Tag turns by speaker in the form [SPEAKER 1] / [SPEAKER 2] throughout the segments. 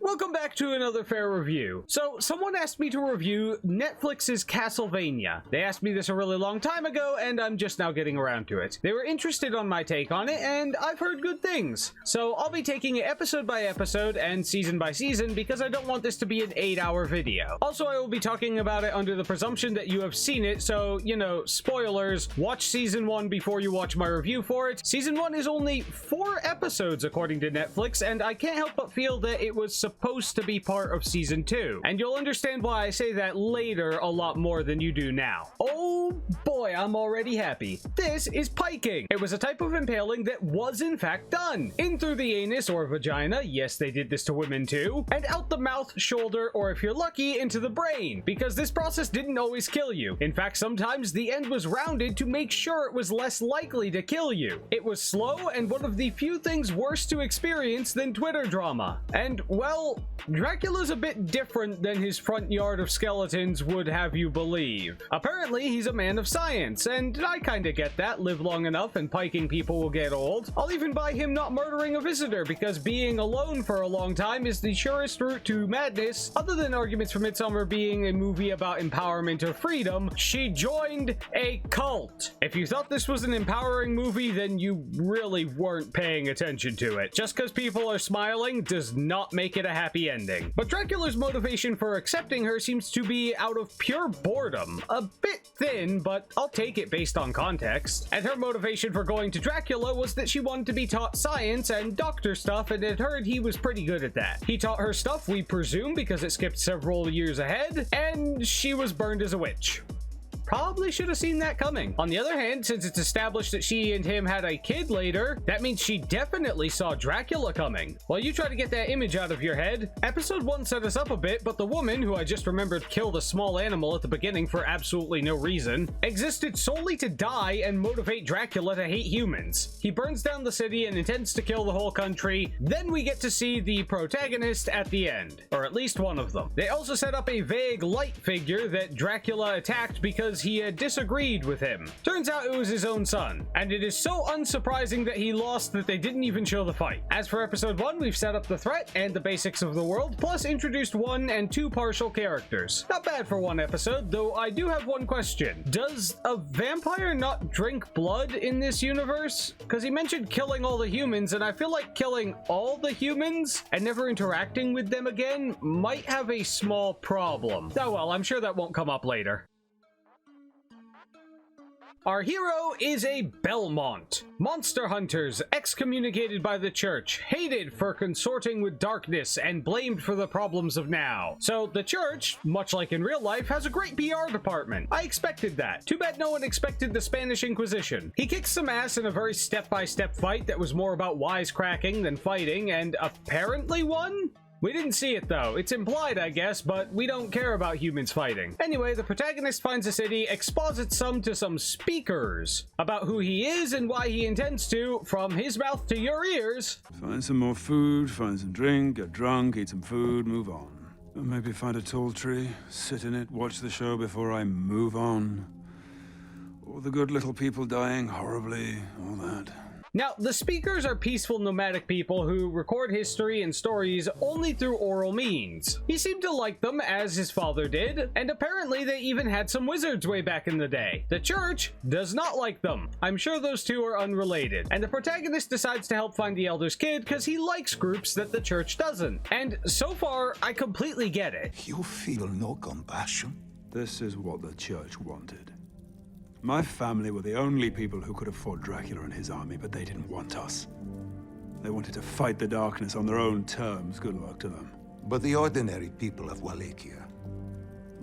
[SPEAKER 1] Welcome back to another fair review. So, someone asked me to review Netflix's Castlevania. They asked me this a really long time ago, and I'm just now getting around to it. They were interested on my take on it, and I've heard good things. So, I'll be taking it episode by episode and season by season because I don't want this to be an 8-hour video. Also, I will be talking about it under the presumption that you have seen it, so, you know, spoilers, watch season 1 before you watch my review for it. Season 1 is only 4 episodes according to Netflix, and I can't help but feel that it was supposed to be part of season 2, and you'll understand why I say that later a lot more than you do now. Oh boy, I'm already happy. This is piking. It was a type of impaling that was in fact done. In through the anus or vagina, yes they did this to women too, and out the mouth, shoulder, or if you're lucky, into the brain, because this process didn't always kill you. In fact, sometimes the end was rounded to make sure it was less likely to kill you. It was slow and one of the few things worse to experience than Twitter drama. And well, Dracula's a bit different than his front yard of skeletons would have you believe. Apparently, he's a man of science, and I kinda get that. Live long enough and piking people will get old. I'll even buy him not murdering a visitor, because being alone for a long time is the surest route to madness. Other than arguments for Midsummer being a movie about empowerment or freedom, she joined a cult. If you thought this was an empowering movie, then you really weren't paying attention to it. Just because people are smiling does not make it a happy ending. But Dracula's motivation for accepting her seems to be out of pure boredom. A bit thin, but I'll take it based on context. And her motivation for going to Dracula was that she wanted to be taught science and doctor stuff, and had heard he was pretty good at that. He taught her stuff, we presume, because it skipped several years ahead, and she was burned as a witch. Probably should have seen that coming. On the other hand, since it's established that she and him had a kid later, that means she definitely saw Dracula coming. While you try to get that image out of your head, episode 1 set us up a bit, but the woman, who I just remembered killed a small animal at the beginning for absolutely no reason, existed solely to die and motivate Dracula to hate humans. He burns down the city and intends to kill the whole country. Then we get to see the protagonist at the end, or at least one of them. They also set up a vague light figure that Dracula attacked because he had disagreed with him. Turns out it was his own son, and it is so unsurprising that he lost that they didn't even show the fight. As for episode 1, we've set up the threat and the basics of the world, plus introduced 1 and 2 partial characters. Not bad for one episode, though I do have one question. Does a vampire not drink blood in this universe? Because he mentioned killing all the humans, and I feel like killing all the humans and never interacting with them again might have a small problem. Oh well, I'm sure that won't come up later. Our hero is a Belmont. Monster hunters, excommunicated by the church, hated for consorting with darkness, and blamed for the problems of now. So the church, much like in real life, has a great PR department. I expected that. Too bad no one expected the Spanish Inquisition. He kicks some ass in a very step-by-step fight that was more about wisecracking than fighting, and apparently won? We didn't see it though. It's implied, I guess, but we don't care about humans fighting. Anyway, the protagonist finds a city, exposits some speakers about who he is and why he intends to, from his mouth to your ears.
[SPEAKER 2] Find some more food, find some drink, get drunk, eat some food, move on. Or maybe find a tall tree, sit in it, watch the show before I move on. All the good little people dying horribly, all that.
[SPEAKER 1] Now, the speakers are peaceful nomadic people who record history and stories only through oral means. He seemed to like them, as his father did, and apparently they even had some wizards way back in the day. The church does not like them. I'm sure those two are unrelated. And the protagonist decides to help find the elder's kid because he likes groups that the church doesn't. And so far, I completely get it.
[SPEAKER 3] You feel no compassion?
[SPEAKER 2] This is what the church wanted. My family were the only people who could afford Dracula and his army, but they didn't want us. They wanted to fight the darkness on their own terms. Good luck to them.
[SPEAKER 3] But the ordinary people of Wallachia,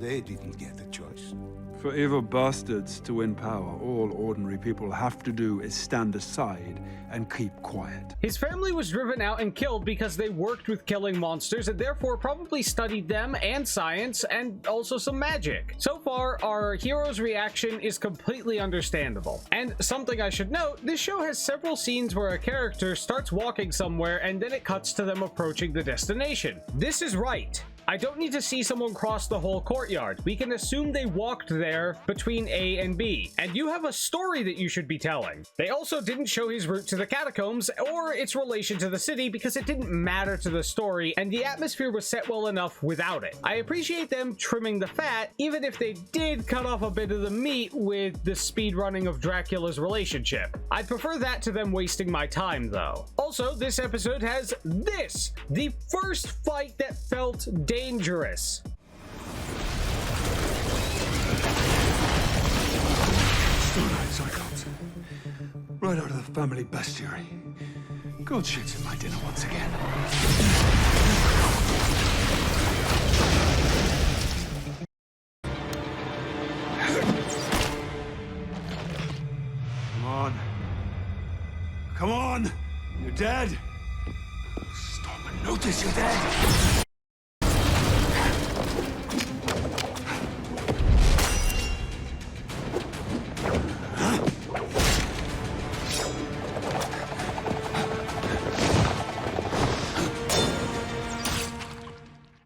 [SPEAKER 3] they didn't get a choice.
[SPEAKER 2] For evil bastards to win power, all ordinary people have to do is stand aside and keep quiet.
[SPEAKER 1] His family was driven out and killed because they worked with killing monsters and therefore probably studied them and science and also some magic. So far, our hero's reaction is completely understandable. And something I should note, this show has several scenes where a character starts walking somewhere and then it cuts to them approaching the destination. This is right. I don't need to see someone cross the whole courtyard. We can assume they walked there between A and B, and you have a story that you should be telling. They also didn't show his route to the catacombs or its relation to the city because it didn't matter to the story, and the atmosphere was set well enough without it. I appreciate them trimming the fat, even if they did cut off a bit of the meat with the speedrunning of Dracula's relationship. I'd prefer that to them wasting my time, though. Also, this episode has this, the first fight that felt dangerous.
[SPEAKER 2] Stone-eyed Cyclops. Right out of the family bestiary. God shoots in my dinner once again. Come on. Come on! You're dead! Stop and notice you're dead!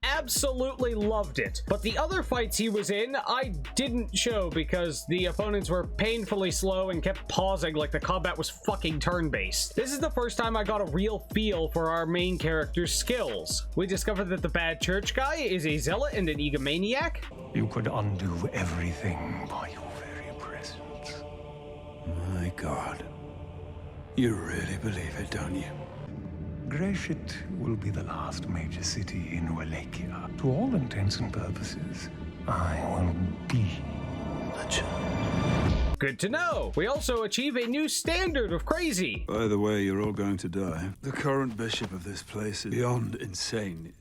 [SPEAKER 1] Absolutely loved it, but the other fights he was in I didn't show because the opponents were painfully slow and kept pausing like the combat was fucking turn-based. This is the first time I got a real feel for our main character's skills. We discovered that the bad church guy is a zealot and an egomaniac.
[SPEAKER 4] You could undo everything by your very presence.
[SPEAKER 2] My God. You really believe it, don't you?
[SPEAKER 4] Greshit will be the last major city in Wallachia. To all intents and purposes, I will be legend.
[SPEAKER 1] Good to know. We also achieve a new standard of crazy.
[SPEAKER 2] By the way, you're all going to die. The current bishop of this place is beyond insane.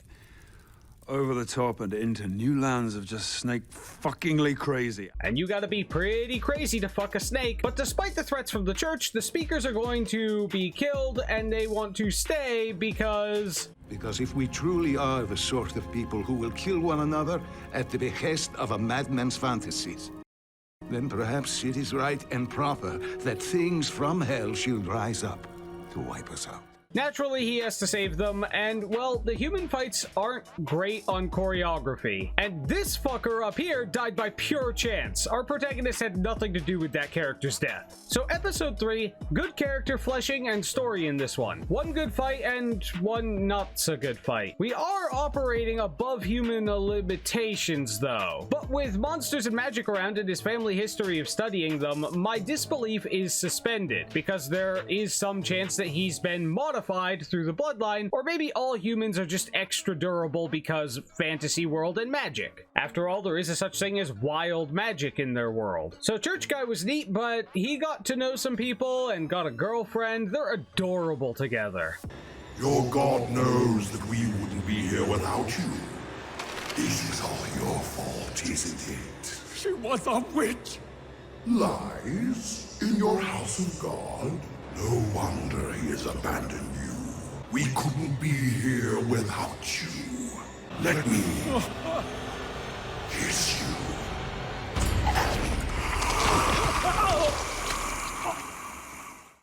[SPEAKER 2] Over the top and into new lands of just snake fuckingly crazy.
[SPEAKER 1] And you gotta be pretty crazy to fuck a snake. But despite the threats from the church, the speakers are going to be killed and they want to stay because
[SPEAKER 3] Because if we truly are the sort of people who will kill one another at the behest of a madman's fantasies, then perhaps it is right and proper that things from hell should rise up to wipe us out.
[SPEAKER 1] naturally, he has to save them, and, well, the human fights aren't great on choreography. And this fucker up here died by pure chance. Our protagonist had nothing to do with that character's death. So episode 3, good character fleshing and story in this one. One good fight and one not so good fight. We are operating above human limitations, though. But with monsters and magic around and his family history of studying them, my disbelief is suspended, because there is some chance that he's been modified through the bloodline, or maybe all humans are just extra durable because fantasy world and magic. After all, there is a such thing as wild magic in their world. So Church Guy was neat, but he got to know some people and got a girlfriend. They're adorable together.
[SPEAKER 5] Your god knows that we wouldn't be here without you. This is all your fault, isn't it?
[SPEAKER 4] She was a witch!
[SPEAKER 5] Lies? In your house of God? No wonder he has abandoned you. We couldn't be here without you. Let me kiss you.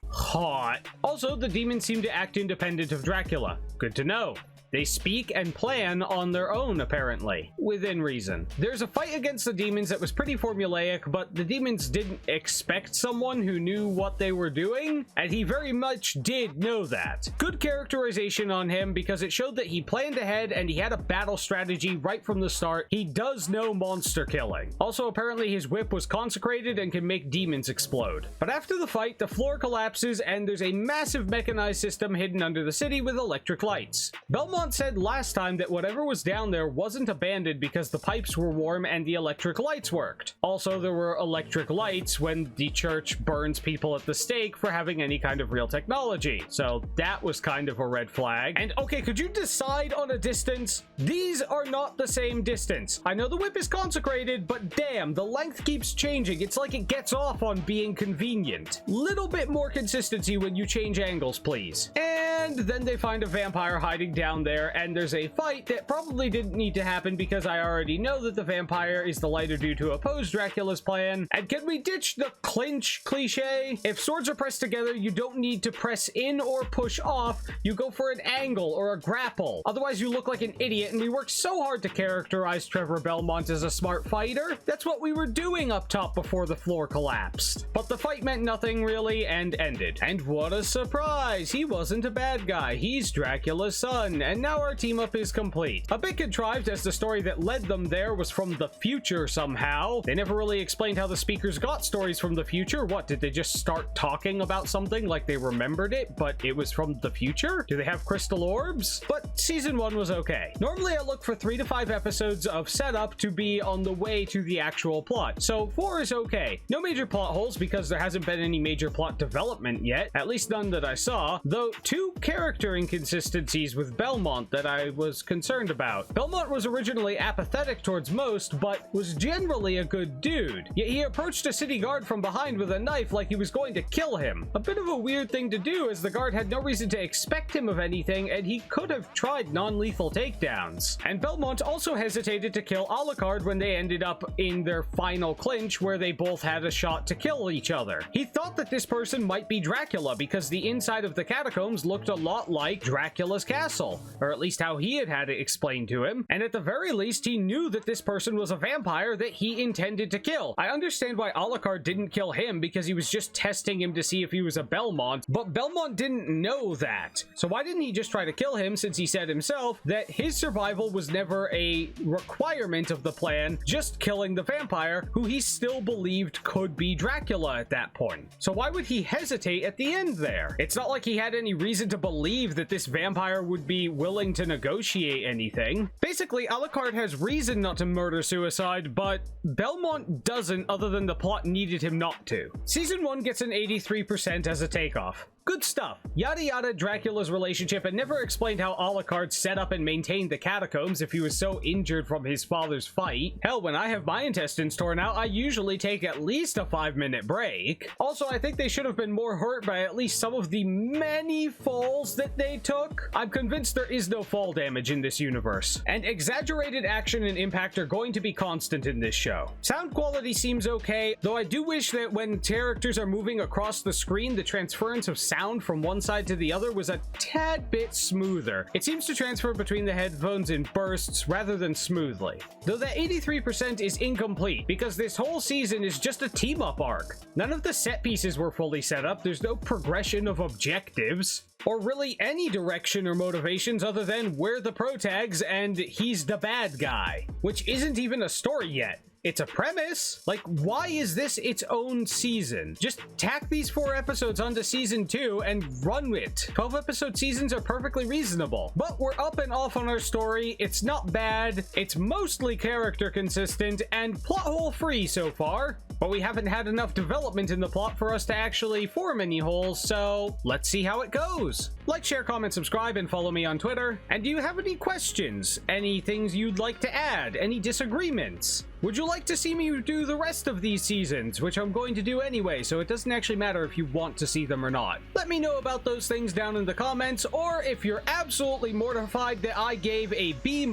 [SPEAKER 1] Hot. Also, the demons seem to act independent of Dracula. Good to know. They speak and plan on their own, apparently, within reason. There's a fight against the demons that was pretty formulaic, but the demons didn't expect someone who knew what they were doing, and he very much did know that. Good characterization on him because it showed that he planned ahead and he had a battle strategy right from the start. He does know monster killing. Also, apparently his whip was consecrated and can make demons explode. But after the fight, the floor collapses and there's a massive mechanized system hidden under the city with electric lights. Belmont said last time that whatever was down there wasn't abandoned because the pipes were warm and the electric lights worked. Also, there were electric lights when the church burns people at the stake for having any kind of real technology. So that was kind of a red flag. And okay, could you decide on a distance? These are not the same distance. I know the whip is consecrated, but damn, the length keeps changing. It's like it gets off on being convenient. Little bit more consistency when you change angles, please. And then they find a vampire hiding down there there, and there's a fight that probably didn't need to happen because I already know that the vampire is the lighter due to oppose Dracula's plan. And can we ditch the clinch cliche? If swords are pressed together, you don't need to press in or push off. You go for an angle or a grapple. Otherwise, you look like an idiot, and we worked so hard to characterize Trevor Belmont as a smart fighter. That's what we were doing up top before the floor collapsed. But the fight meant nothing really and ended. And what a surprise! He wasn't a bad guy. He's Dracula's son, and now our team up is complete. A bit contrived, as the story that led them there was from the future somehow. They never really explained how the speakers got stories from the future. What, did they just start talking about something like they remembered it, but it was from the future? Do they have crystal orbs? But season 1 was okay. Normally I look for 3 to 5 episodes of setup to be on the way to the actual plot, so 4 is okay. No major plot holes because there hasn't been any major plot development yet, at least none that I saw, though 2 character inconsistencies with Belmont that I was concerned about. Belmont was originally apathetic towards most, but was generally a good dude, yet he approached a city guard from behind with a knife like he was going to kill him. A bit of a weird thing to do, as the guard had no reason to expect him of anything, and he could have tried non-lethal takedowns. And Belmont also hesitated to kill Alucard when they ended up in their final clinch where they both had a shot to kill each other. He thought that this person might be Dracula because the inside of the catacombs looked a lot like Dracula's castle, or at least how he had it explained to him, and at the very least he knew that this person was a vampire that he intended to kill. I understand why Alucard didn't kill him because he was just testing him to see if he was a Belmont, but Belmont didn't know that. So why didn't he just try to kill him, since he said himself that his survival was never a requirement of the plan, just killing the vampire who he still believed could be Dracula at that point. So why would he hesitate at the end there? It's not like he had any reason to believe that this vampire would be willing to negotiate anything. Basically, Alucard has reason not to murder-suicide, but Belmont doesn't, other than the plot needed him not to. Season 1 gets an 83% as a takeoff. Good stuff. Yada yada Dracula's relationship, and never explained how Alucard set up and maintained the catacombs if he was so injured from his father's fight. Hell, when I have my intestines torn out, I usually take at least a 5-minute break. Also, I think they should have been more hurt by at least some of the many falls that they took. I'm convinced there is no fall damage in this universe, and exaggerated action and impact are going to be constant in this show. Sound quality seems okay, though I do wish that when characters are moving across the screen, the transference of sound from one side to the other was a tad bit smoother. It seems to transfer between the headphones in bursts rather than smoothly. Though that 83% is incomplete, because this whole season is just a team-up arc. None of the set pieces were fully set up, there's no progression of objectives, or really any direction or motivations other than we're the protags and he's the bad guy, which isn't even a story yet. It's a premise. Like, why is this its own season? Just tack these 4 episodes onto season 2 and run it. 12 episode seasons are perfectly reasonable. But we're up and off on our story. It's not bad. It's mostly character consistent and plot hole free so far. But we haven't had enough development in the plot for us to actually form any holes, so let's see how it goes. Like, share, comment, subscribe, and follow me on Twitter. And do you have any questions? Any things you'd like to add? Any disagreements? Would you like to see me do the rest of these seasons, which I'm going to do anyway, so it doesn't actually matter if you want to see them or not. Let me know about those things down in the comments, or if you're absolutely mortified that I gave a B-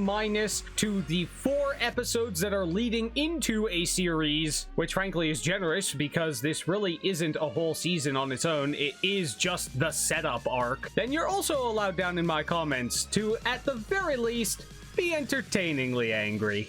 [SPEAKER 1] to the 4 episodes that are leading into a series, which frankly is generous because this really isn't a whole season on its own, it is just the setup arc, then you're also allowed down in my comments to, at the very least, be entertainingly angry.